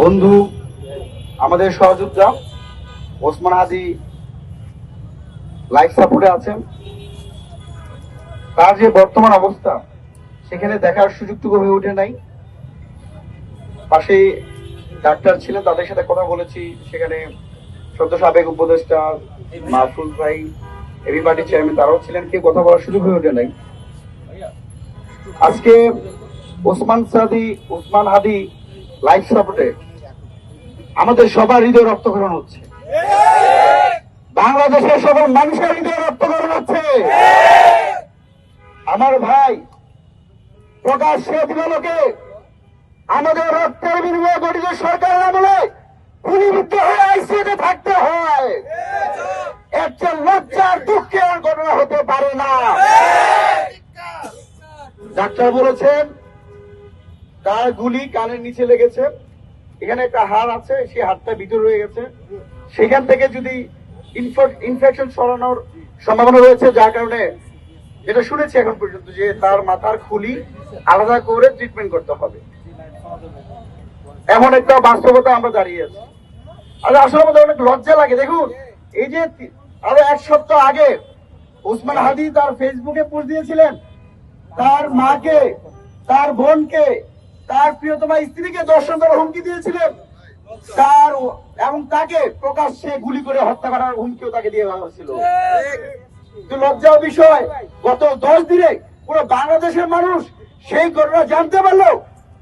বন্ধু আমাদের সহযোদ্ধা ওসমান হাদি লাইফ সাপোর্টে আছেন। তার যে বর্তমান অবস্থা সেখানে দেখার সুযোগটুকু হয়ে ওঠে নাই। পাশে ডাক্তার ছিলেন, তাদের সাথে কথা বলেছি। সেখানে সদ্য সাবেক উপদেষ্টা মাহফুজ ভাই, এবি পার্টির চেয়ারম্যান, তারাও ছিলেন। কেউ কথা বলার সুযোগ হয়ে ওঠে নাই। আজকে ওসমান হাদি লাইফ সাপোর্টে আমাদের সবার হৃদয় রক্তক্ষরণ হচ্ছে, বাংলাদেশের সকল মানুষের হৃদয় রক্তক্ষরণ হচ্ছে। আমার ভাই প্রকাশ্যে দিবালোকে আমাদের রক্তের বিনিময়ে গঠিত সরকারের আমলে গুলিবিদ্ধ হয়ে আইসিইউতে থাকতে হয়। একটা লজ্জার দুঃখের ঘটনা হতে পারে না। ডাক্তার বলেছেন তার গুলি কানের নিচে লেগেছে, এখানে একটা হাড় আছে, সেই হাড়টা ভিতরে রয়ে গেছে। সেখান থেকে যদি ইনফেকশন ছড়ানোর সম্ভাবনা রয়েছে, যার কারণে যেটা শুনেছি এখন পর্যন্ত যে তার মাথার খুলি আলাদা করে ট্রিটমেন্ট করতে হবে। এমন একটা বাস্তবতা আমরা দাঁড়িয়ে আছি। আর আসলে আমাদের অনেক লজ্জা লাগে। দেখুন, এই যে আরো এক সপ্তাহ আগে ওসমান হাদি তার ফেসবুকে পোস্ট দিয়েছিলেন, তার মাকে, তার বোনকে, তার প্রিয়তমা স্ত্রীকে দর্শন করার হুমকি দিয়েছিলেন, এবং তাকে প্রকাশ্যে গুলি করে হত্যা করার হুমকিও তাকে দিয়ে হয়েছিল। লজ্জার বিষয়, গত 10 দিনে পুরো বাংলাদেশের মানুষ সেই ঘটনা জানতে পারলো।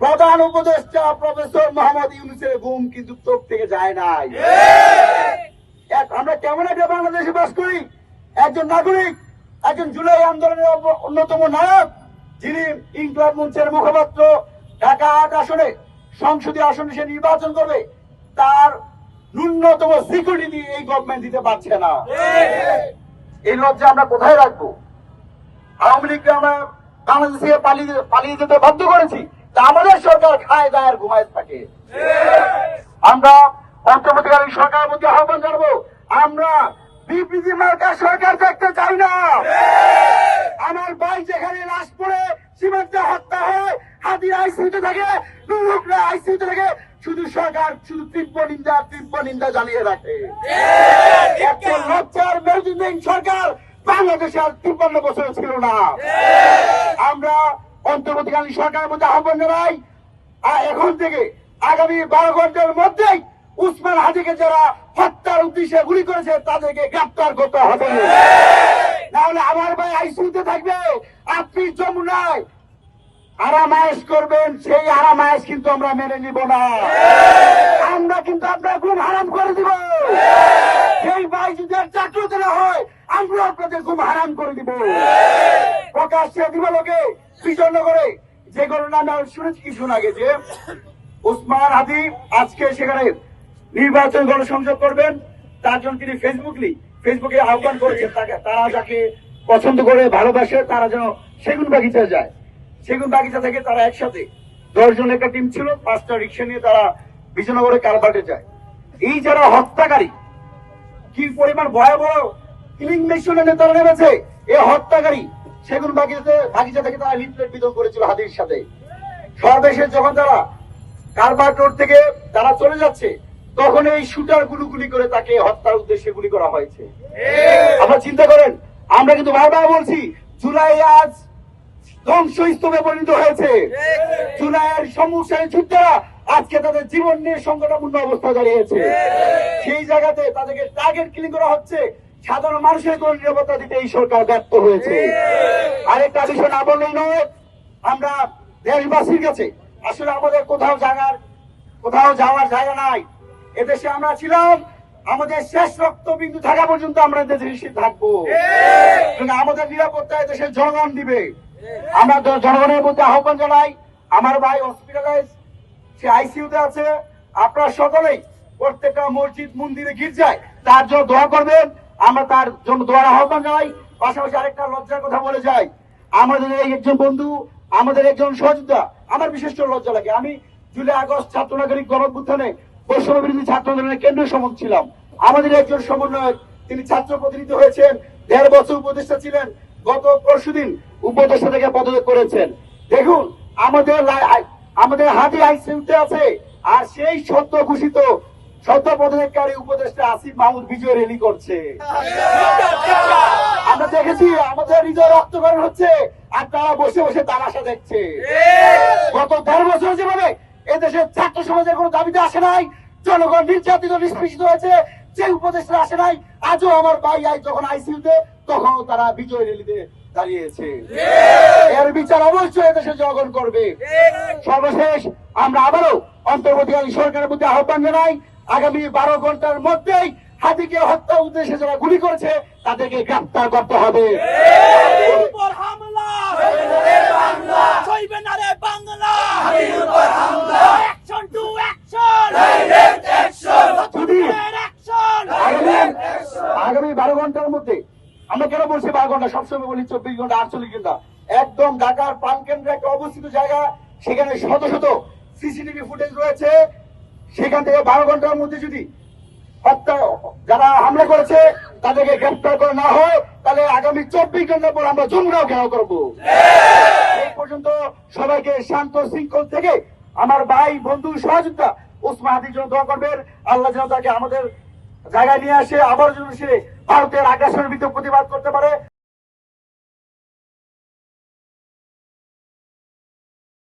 প্রধান উপদেষ্টা প্রফেসর মোহাম্মদ ইউনূসের ঘুম কিন্তু চোখ থেকে যায় নাই। আমরা কেমন একটা বাংলাদেশে বাস করি? একজন নাগরিক, একজন জুলাই আন্দোলনের অন্যতম নায়ক, যিনি ইনকলাব মঞ্চের মুখপাত্র, ঢাকা 8 আসনে সংসদীয় আসনে সে নির্বাচন করবে, তার ন্যূনতম সিকিউরিটি এই গভর্নমেন্ট দিতে পারছে না। এই লজ্জা আমরা কোথায় রাখবো? আওয়ামী লীগকে আমরা বাংলাদেশ থেকে পালিয়ে যেতে বাধ্য করেছি, তা আমাদের সরকার খায় দায় আর ঘুমায় থাকে। আমরা অন্তর্বর্তীকালীন সরকারের মধ্যে আহ্বান জানাবো, আমরা বিবৃতি মার্কা সরকার দেখতে চাই না। আমার ভাই যেখানে লাশ পড়ে সীমান্তে হত্যা হয়, হাদির আইসিইউতে থাকে, নুরুকরা আইসিইউতে থাকে, শুধু সরকার শুধু তীব্র নিন্দা জানিয়ে রাখে। একটা লজ্জার মেরুদণ্ডহীন সরকার বাংলাদেশে আর 53 বছর ছিল না। আমরা অন্তর্বর্তীকালীন সরকারের মধ্যে আহ্বান জানাই, এখন থেকে আগামী 12 ঘন্টার মধ্যেই ওসমান হাদিকে যারা হত্যার উদ্দেশ্যে গুলি করেছে তাদেরকে গ্রেফতার করতে হবে। নাহলে আমার ভাই আইসিইউতে থাকবে, আপনি যমুনায় আরামায়েশ করবেন, সেই আরামায়েশ কিন্তু আমরা মেনে নিব না। আমরা কিন্তু আপনার ঘুম হারাম করে দিব। সেই ভাই যদি আর চাকরিতে না হয়, আমরা আপনাদের ঘুম হারাম করে দিব। প্রকাশ্যে দিবালোকে বিজয়নগরে যে ঘটনা আমরা শুনেছি কিছুক্ষণ আগে, যে ওসমান হাদি আজকে সেখানে নির্বাচন গণসংযোগ করবেন, তার জন্য তিনি ফেসবুকে আহ্বান করেছেন, তারা যাকে পছন্দ করে ভালোবাসে তারা যেন সেগুন বাগিচা যায়। সেগুন বাগিচা থেকে তারা একসাথে 10 জন একটা টিম ছিল, 5টা রিক্সা নিয়ে তারা বিজয়নগরে কালভার্টে যায়। এই যারা হত্যাকারী, কি পরিমাণ ভয়াবহ কিলিং মিশনে তারা নেমেছে। এই হত্যাকারী সেগুন বাগিচা থেকে তারা লিফলেট বিতরণ করেছিল হাদির সাথে। সর্বশেষ যখন তারা কালভার্ট রোড থেকে তারা চলে যাচ্ছে, তখন এই শুটার গুলি করে তাকে হত্যার উদ্দেশ্যে গুলি করা হয়েছে। আপনারা চিন্তা করেন, আমরা কিন্তু বারবার বলছি জুলাই আজ ধ্বংসস্তূপে পরিণত হয়েছে। জুলাইয়ের সমস্যায় যুদ্ধরা আজকে তাদের জীবন নিয়ে সংকটাপূর্ণ অবস্থা দাঁড়িয়েছে। সেই জায়গাতে তাদেরকে টার্গেট কিলিং করা হচ্ছে। সাধারণ মানুষের কোন নিরাপত্তা দিতে এই সরকার ব্যর্থ হয়েছে। আরেকটা বিষয় না বললেই নয়, আমরা দেশবাসীর কাছে আসলে আমাদের কোথাও যাওয়ার জায়গা নাই। এদেশে আমরা ছিলাম, আমাদের শেষ রক্তবিন্দু থাকা পর্যন্ত আমরা দেশে থাকবো। আমাদের নিরাপত্তা দেশের জনগণ দিবে। আমরা জনগণের মধ্যে আহ্বান জানাই, আমার ভাই হসপিটালাইজ, সে আইসিইউতে আছে, আপনারা সকলেই প্রত্যেকটা মসজিদ, মন্দিরে, গির্জায় তার জন্য দোয়া করবেন। আমরা তার জন্য দোয়ার আহ্বান জানাই। পাশাপাশি আরেকটা লজ্জার কথা বলে যাই, আমাদের একজন বন্ধু, আমাদের একজন সহযোদ্ধা, আমার বিশেষ লজ্জা লাগে। আমি জুলাই আগস্ট ছাত্র নাগরিক গণঅভ্যুত্থানে বৈষম্য বিরোধী ছাত্র আন্দোলনের কেন্দ্রীয় সমন্বয়ক ছিলাম। আমাদের একজন সমন্বয়ক, তিনি ছাত্র প্রতিনিধি হয়েছেন, 1.5 বছর উপদেষ্টা ছিলেন, গত পরশুদিন উপদেষ্টা থেকে পদত্যাগ করেছেন। দেখুন, আমাদের হাদি আইসিইউতে আছে, আর সেই সত্য ঘোষিত সত্য পদত্যাগকারী উপদেষ্টা আসিফ মাহমুদ বিজয় র্যালি করছে। আমরা দেখেছি আমাদের হৃদয় রক্তকরণ হচ্ছে, আর তারা বসে বসে তামাশা দেখছে। গত 10 বছর যেভাবে এদেশের ছাত্র সমাজের কোনো দাবিতে আসে নাই, জনগণ নির্যাতিত নিষ্পেষিত হয়েছে, যে উপদেষ্টা আসে নাই, আজও আমার ভাই যখন আইসিইউতে তখনও তারা বিজয় র্যালিতে দাঁড়িয়েছে। এর বিচার অবশ্যই এদেশের জনগণ করবে। সর্বশেষ আমরা আবারও অন্তর্বর্তীকালীন সরকারের প্রতি আহ্বান জানাই, আগামী 12 ঘন্টার মধ্যেই হাদিকে হত্যা উদ্দেশ্যে যারা গুলি করেছে তাদেরকে গ্রেফতার করতে হবে। আগামী 12 ঘন্টার মধ্যে, আমরা কেন বলছি 12 ঘন্টা, সবসময় বলি 24 ঘন্টা 48 ঘন্টা, একদম ঢাকার প্রাণকেন্দ্রে একটা অবস্থিত জায়গা, সেখানে শত শত সিসিটিভি ফুটেজ রয়েছে। সেখান থেকে 12 ঘন্টার মধ্যে যদি হত্যা যারা হামলা করেছে তাদেরকে গ্রেফতার করে না হয়, তাহলে আগামী 24 ঘন্টা পর আমরা যমুনাও ঘেরাও করবো। এই পর্যন্ত সবাইকে শান্ত শৃঙ্খল থেকে আমার ভাই বন্ধু সহযোগিতা ওসমান হাদির জন্য দোয়া করবেন। আল্লাহ যেন তাকে আমাদের জায়গায় নিয়ে আসে, আবার যেন সে ভারতের আগ্রাসনের বিরুদ্ধে প্রতিবাদ করতে পারে।